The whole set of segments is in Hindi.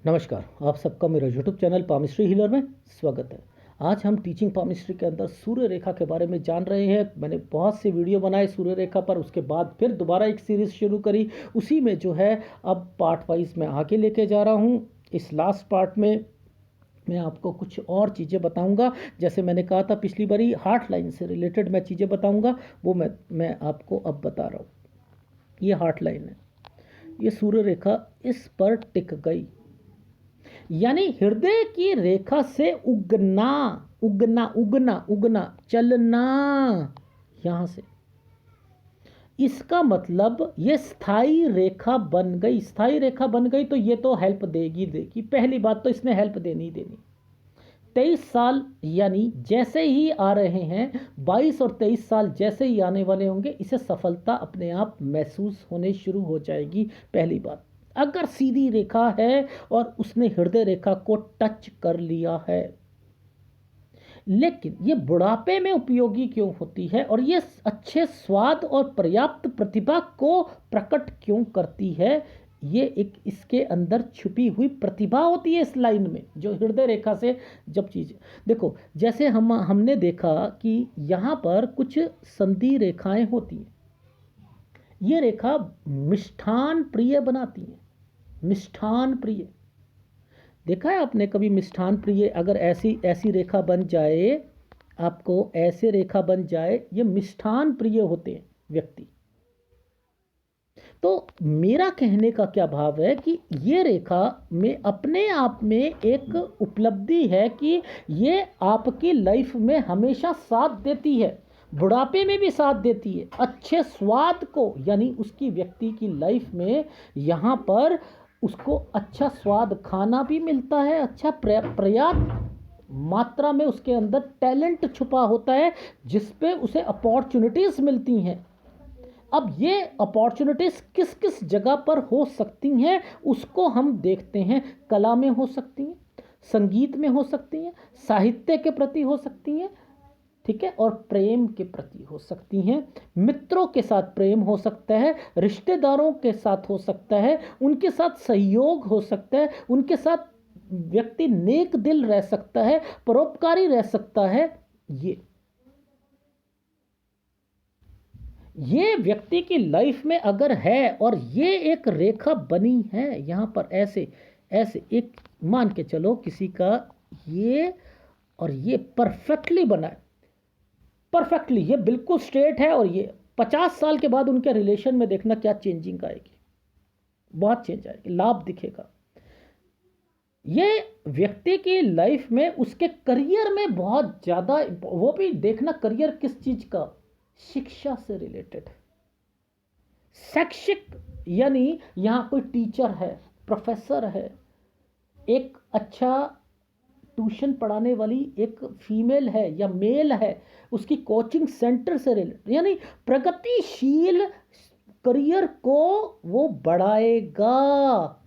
नमस्कार, आप सबका मेरा यूट्यूब चैनल पामिस्ट्री हीलर में स्वागत है। आज हम टीचिंग पामिस्ट्री के अंदर सूर्य रेखा के बारे में जान रहे हैं। मैंने बहुत से वीडियो बनाए सूर्य रेखा पर, उसके बाद फिर दोबारा एक सीरीज़ शुरू करी। उसी में जो है अब पार्ट वाइज मैं आगे लेके जा रहा हूँ। इस लास्ट पार्ट में मैं आपको कुछ और चीज़ें बताऊंगा। जैसे मैंने कहा था पिछली बारी, हार्ट लाइन से रिलेटेड मैं चीज़ें बताऊंगा, वो मैं आपको अब बता रहा हूँ। ये हार्ट लाइन है, ये सूर्य रेखा इस पर टिक गई, यानी हृदय की रेखा से उगना उगना उगना उगना चलना, यहां से। इसका मतलब ये स्थाई रेखा बन गई। स्थाई रेखा बन गई तो ये तो हेल्प देगी। पहली बात तो इसने हेल्प देनी ही देनी। 23 साल यानी जैसे ही आ रहे हैं, 22 और 23 साल जैसे ही आने वाले होंगे, इसे सफलता अपने आप महसूस होने शुरू हो जाएगी। पहली बात, अगर सीधी रेखा है और उसने हृदय रेखा को टच कर लिया है। लेकिन ये बुढ़ापे में उपयोगी क्यों होती है और ये अच्छे स्वाद और पर्याप्त प्रतिभा को प्रकट क्यों करती है? ये एक इसके अंदर छुपी हुई प्रतिभा होती है इस लाइन में, जो हृदय रेखा से जब चीज़ देखो, जैसे हमने देखा कि यहाँ पर कुछ संधि रेखाएं होती हैं। ये रेखा मिष्ठान प्रिय बनाती हैं। मिष्ठान प्रिय देखा है आपने कभी? मिष्ठान प्रिय अगर ऐसी ऐसी रेखा बन जाए, आपको ऐसे रेखा बन जाए, ये मिष्ठान प्रिय होते हैं व्यक्ति। तो मेरा कहने का क्या भाव है कि ये रेखा में अपने आप में एक उपलब्धि है कि ये आपकी लाइफ में हमेशा साथ देती है, बुढ़ापे में भी साथ देती है। अच्छे स्वाद को, यानी उसकी व्यक्ति की लाइफ में यहाँ पर उसको अच्छा स्वाद खाना भी मिलता है, अच्छा पर्याप्त मात्रा में उसके अंदर टैलेंट छुपा होता है, जिस पे उसे अपॉर्चुनिटीज़ मिलती हैं। अब ये अपॉर्चुनिटीज़ किस किस जगह पर हो सकती हैं उसको हम देखते हैं। कला में हो सकती हैं, संगीत में हो सकती हैं, साहित्य के प्रति हो सकती हैं, ठीक है, और प्रेम के प्रति हो सकती हैं। मित्रों के साथ प्रेम हो सकता है, रिश्तेदारों के साथ हो सकता है, उनके साथ सहयोग हो सकता है, उनके साथ व्यक्ति नेक दिल रह सकता है, परोपकारी रह सकता है। ये व्यक्ति की लाइफ में अगर है और ये एक रेखा बनी है यहाँ पर, ऐसे ऐसे एक मान के चलो किसी का ये और ये परफेक्टली बना है, परफेक्टली ये बिल्कुल स्ट्रेट है, और ये 50 साल के बाद उनके रिलेशन में देखना क्या चेंजिंग आएगी, बहुत चेंज आएगी, लाभ दिखेगा। ये व्यक्ति की लाइफ में उसके करियर में बहुत ज़्यादा, वो भी देखना करियर किस चीज़ का, शिक्षा से रिलेटेड। शैक्षिक, यानी यहाँ कोई टीचर है, प्रोफेसर है, एक अच्छा ट्यूशन पढ़ाने वाली एक फीमेल है या मेल है, उसकी कोचिंग सेंटर से रिलेटेड, यानी प्रगतिशील करियर को वो बढ़ाएगा।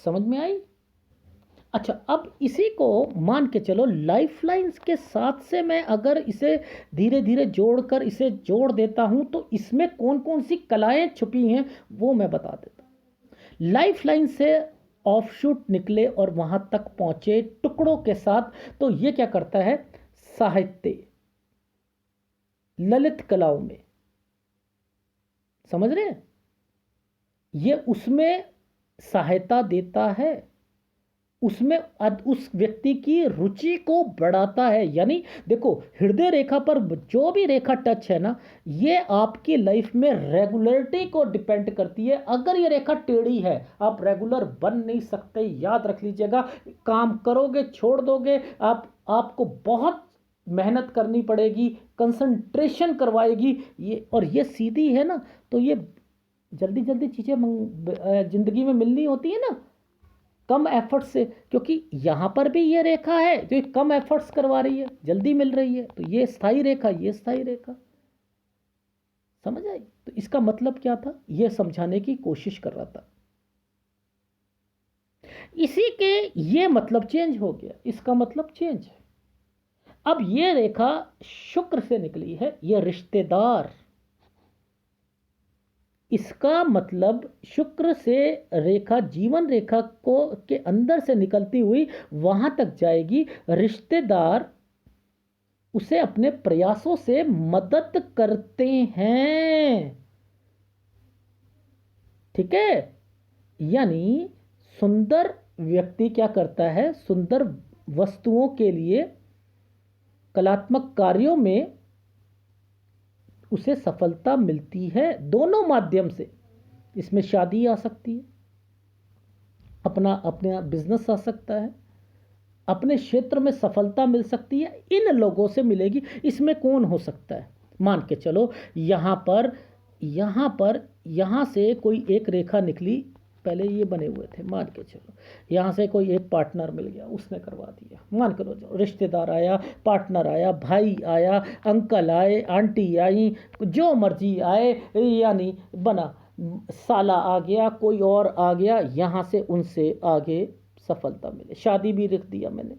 समझ में आई? अच्छा, अब इसी को मान के चलो लाइफ लाइन्स के साथ से मैं अगर इसे धीरे धीरे जोड़कर इसे जोड़ देता हूं, तो इसमें कौन कौन सी कलाएं छुपी हैं वो मैं बता देता हूं। लाइफ लाइन से ऑफशूट निकले और वहां तक पहुंचे टुकड़ों के साथ, तो ये क्या करता है? साहित्य, ललित कलाओं में, समझ रहे हैं, ये उसमें सहायता देता है, उसमें उस व्यक्ति की रुचि को बढ़ाता है। यानी देखो, हृदय रेखा पर जो भी रेखा टच है ना, ये आपकी लाइफ में रेगुलरिटी को डिपेंड करती है। अगर ये रेखा टेढ़ी है, आप रेगुलर बन नहीं सकते, याद रख लीजिएगा। काम करोगे, छोड़ दोगे, आपको बहुत मेहनत करनी पड़ेगी, कंसंट्रेशन करवाएगी ये, और ये सीधी है ना, तो ये जल्दी जल्दी चीज़ें जिंदगी में मिलनी होती है ना, कम एफर्ट से, क्योंकि यहां पर भी ये रेखा है जो कम एफर्ट्स करवा रही है, जल्दी मिल रही है। तो ये स्थाई रेखा, ये स्थाई रेखा, समझ आई? तो इसका मतलब क्या था, ये समझाने की कोशिश कर रहा था। इसी के ये मतलब चेंज हो गया, इसका मतलब चेंज है। अब ये रेखा शुक्र से निकली है, ये रिश्तेदार, इसका मतलब शुक्र से रेखा जीवन रेखा को के अंदर से निकलती हुई वहां तक जाएगी। रिश्तेदार उसे अपने प्रयासों से मदद करते हैं। ठीक है, यानी सुंदर व्यक्ति क्या करता है, सुंदर वस्तुओं के लिए कलात्मक कार्यों में उसे सफलता मिलती है दोनों माध्यम से। इसमें शादी आ सकती है, अपना अपना बिजनेस आ सकता है, अपने क्षेत्र में सफलता मिल सकती है, इन लोगों से मिलेगी। इसमें कौन हो सकता है, मान के चलो यहाँ से कोई एक रेखा निकली, पहले ये बने हुए थे, मान के चलो यहाँ से कोई एक पार्टनर मिल गया, उसने करवा दिया, मान करो जो रिश्तेदार आया, पार्टनर आया, भाई आया, अंकल आए, आंटी आई, जो मर्जी आए, यानी बना, साला आ गया, कोई और आ गया, यहाँ से उनसे आगे सफलता मिले। शादी भी लिख दिया मैंने।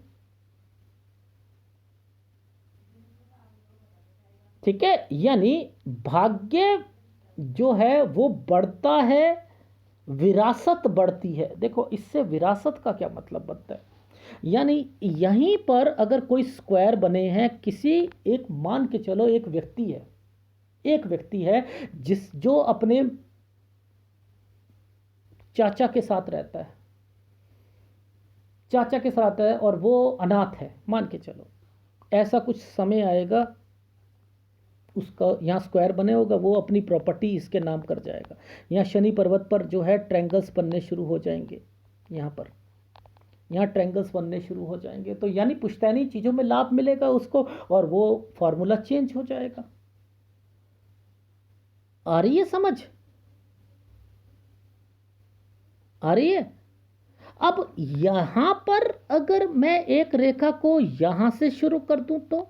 ठीक है, यानी भाग्य जो है वो बढ़ता है, विरासत बढ़ती है। देखो इससे विरासत का क्या मतलब बनता है, यानी यहीं पर अगर कोई स्क्वायर बने हैं, किसी एक, मान के चलो एक व्यक्ति है जो अपने चाचा के साथ रहता है, और वो अनाथ है, मान के चलो। ऐसा कुछ समय आएगा, उसका यहाँ स्क्वायर बने होगा, वो अपनी प्रॉपर्टी इसके नाम कर जाएगा। यहाँ शनि पर्वत पर जो है ट्रायंगल्स बनने शुरू हो जाएंगे, यहाँ ट्रायंगल्स बनने शुरू हो जाएंगे, तो यानी पुश्तैनी चीज़ों में लाभ मिलेगा उसको, और वो फॉर्मूला चेंज हो जाएगा। आ रही है समझ, आ रही है? अब यहां पर अगर मैं एक रेखा को यहां से शुरू कर दूं, तो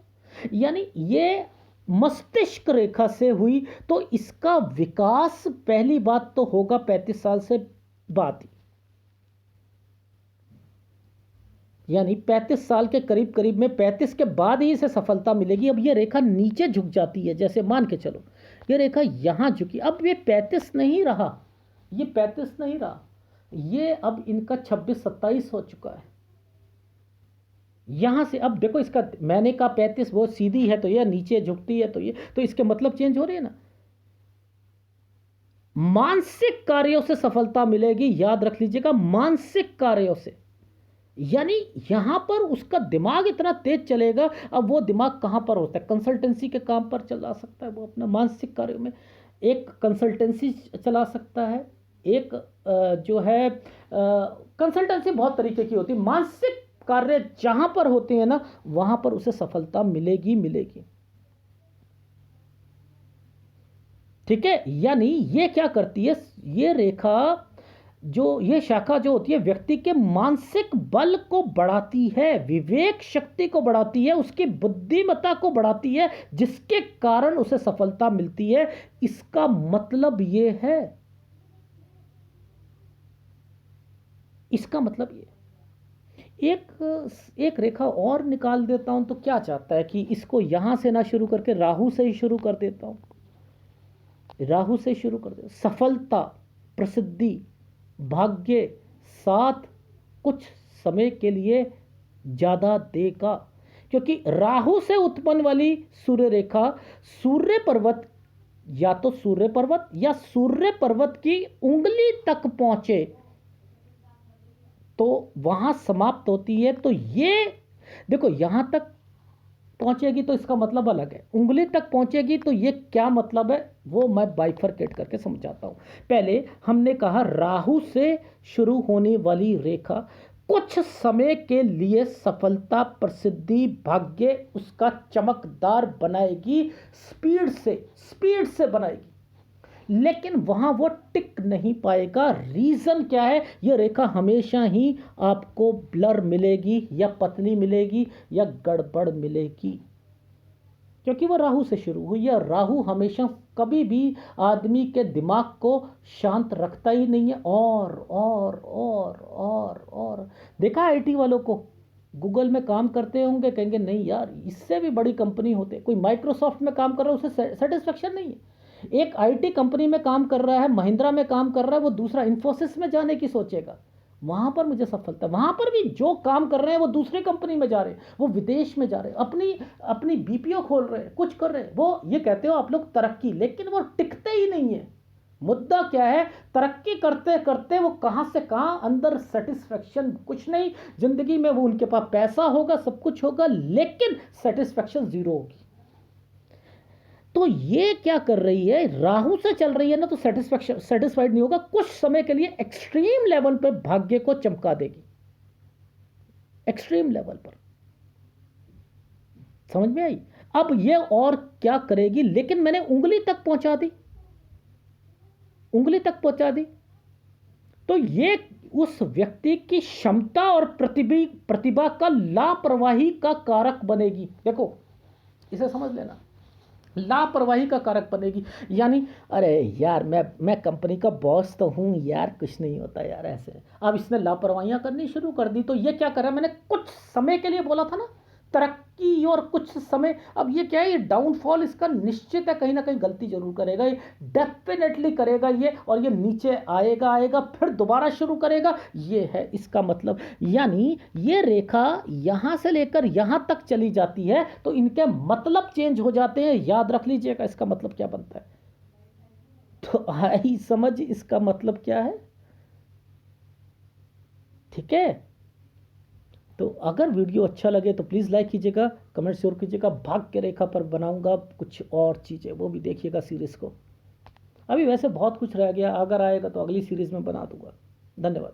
यानी ये मस्तिष्क रेखा से हुई, तो इसका विकास पहली बात तो होगा 35 साल से बाद ही, यानी 35 साल के करीब करीब में, 35 के बाद ही इसे सफलता मिलेगी। अब ये रेखा नीचे झुक जाती है, जैसे मान के चलो ये रेखा यहां झुकी, अब ये 35 नहीं रहा, ये 35 नहीं रहा, ये अब इनका 26-27 हो चुका है। यहां से अब देखो, इसका मैंने कहा 35, वो सीधी है तो ये नीचे झुकती है, तो इसके मतलब चेंज हो रहे हैं ना। मानसिक कार्यों से सफलता मिलेगी, याद रख लीजिएगा, मानसिक कार्यों से, यानी यहां पर उसका दिमाग इतना तेज चलेगा। अब वो दिमाग कहां पर होता है, कंसल्टेंसी के काम पर चला सकता है, वो अपना मानसिक कार्यों में एक कंसल्टेंसी चला सकता है। एक जो है कंसल्टेंसी बहुत तरीके की होती है, मानसिक कार्य जहां पर होते हैं ना, वहां पर उसे सफलता मिलेगी। ठीक है, यानी ये क्या करती है, ये रेखा ये शाखा जो होती है, व्यक्ति के मानसिक बल को बढ़ाती है, विवेक शक्ति को बढ़ाती है, उसकी बुद्धिमत्ता को बढ़ाती है, जिसके कारण उसे सफलता मिलती है। इसका मतलब ये है, इसका मतलब ये, एक रेखा और निकाल देता हूं, तो क्या चाहता है कि इसको यहां से ना शुरू करके राहु से ही शुरू कर देता हूं, राहु से शुरू कर दे। सफलता, प्रसिद्धि, भाग्य साथ कुछ समय के लिए ज्यादा देगा, क्योंकि राहु से उत्पन्न वाली सूर्य रेखा सूर्य पर्वत, या तो सूर्य पर्वत या सूर्य पर्वत की उंगली तक पहुंचे तो वहां समाप्त होती है। तो ये देखो, यहां तक पहुंचेगी तो इसका मतलब अलग है, उंगली तक पहुंचेगी तो ये क्या मतलब है, वो मैं बाइफरकेट करके समझाता हूं। पहले हमने कहा राहु से शुरू होने वाली रेखा कुछ समय के लिए सफलता, प्रसिद्धि, भाग्य उसका चमकदार बनाएगी, स्पीड से बनाएगी, लेकिन वहां वो टिक नहीं पाएगा। रीजन क्या है, ये रेखा हमेशा ही आपको ब्लर मिलेगी, या पतली मिलेगी, या गड़बड़ मिलेगी, क्योंकि वो राहु से शुरू हुई है। राहु हमेशा कभी भी आदमी के दिमाग को शांत रखता ही नहीं है, और देखा आईटी वालों को, गूगल में काम करते होंगे, कहेंगे नहीं यार इससे भी बड़ी कंपनी होते, कोई माइक्रोसॉफ्ट में काम कर रहा है, उसे सेटिस्फेक्शन नहीं है, एक आईटी कंपनी में काम कर रहा है, महिंद्रा में काम कर रहा है, वो दूसरा इन्फोसिस में जाने की सोचेगा, वहां पर मुझे सफलता। वहां पर भी जो काम कर रहे हैं वो दूसरी कंपनी में जा रहे हैं, वो विदेश में जा रहे हैं, अपनी अपनी बीपीओ खोल रहे हैं, कुछ कर रहे हैं, वो ये कहते हो आप लोग तरक्की, लेकिन वो टिकते ही नहीं है। मुद्दा क्या है, तरक्की करते करते वो कहां से कहां, अंदर सेटिस्फेक्शन कुछ नहीं। जिंदगी में वो उनके पास पैसा होगा, सब कुछ होगा, लेकिन सेटिस्फेक्शन जीरो होगी। तो ये क्या कर रही है, राहु से चल रही है ना, तो सेटिस्फेक्शन सेटिस्फाइड नहीं होगा, कुछ समय के लिए एक्सट्रीम लेवल पर भाग्य को चमका देगी, एक्सट्रीम लेवल पर। समझ में आई? अब ये और क्या करेगी, लेकिन मैंने उंगली तक पहुंचा दी, उंगली तक पहुंचा दी, तो ये उस व्यक्ति की क्षमता और प्रतिभा का लापरवाही का कारक बनेगी। देखो इसे समझ लेना, लापरवाही का कारक बनेगी। यानी अरे यार मैं कंपनी का बॉस तो हूं यार, कुछ नहीं होता यार ऐसे। अब इसने लापरवाहियां करनी शुरू कर दी, तो ये क्या कर रहा है, मैंने कुछ समय के लिए बोला था ना तरक्की और कुछ समय, अब ये क्या है, ये डाउनफॉल इसका निश्चित है, कहीं ना कहीं गलती जरूर करेगा, ये डेफिनेटली करेगा ये, और ये नीचे आएगा आएगा फिर दोबारा शुरू करेगा, ये है इसका मतलब। यानी ये रेखा यहां से लेकर यहां तक चली जाती है तो इनके मतलब चेंज हो जाते हैं, याद रख लीजिएगा इसका मतलब क्या बनता है। तो आई समझ इसका मतलब क्या है, ठीक है। तो अगर वीडियो अच्छा लगे तो प्लीज़ लाइक कीजिएगा, कमेंट जरूर कीजिएगा। भाग्य रेखा पर बनाऊंगा कुछ और चीज़ें, वो भी देखिएगा सीरीज़ को। अभी वैसे बहुत कुछ रह गया, अगर आएगा तो अगली सीरीज़ में बना दूंगा। धन्यवाद।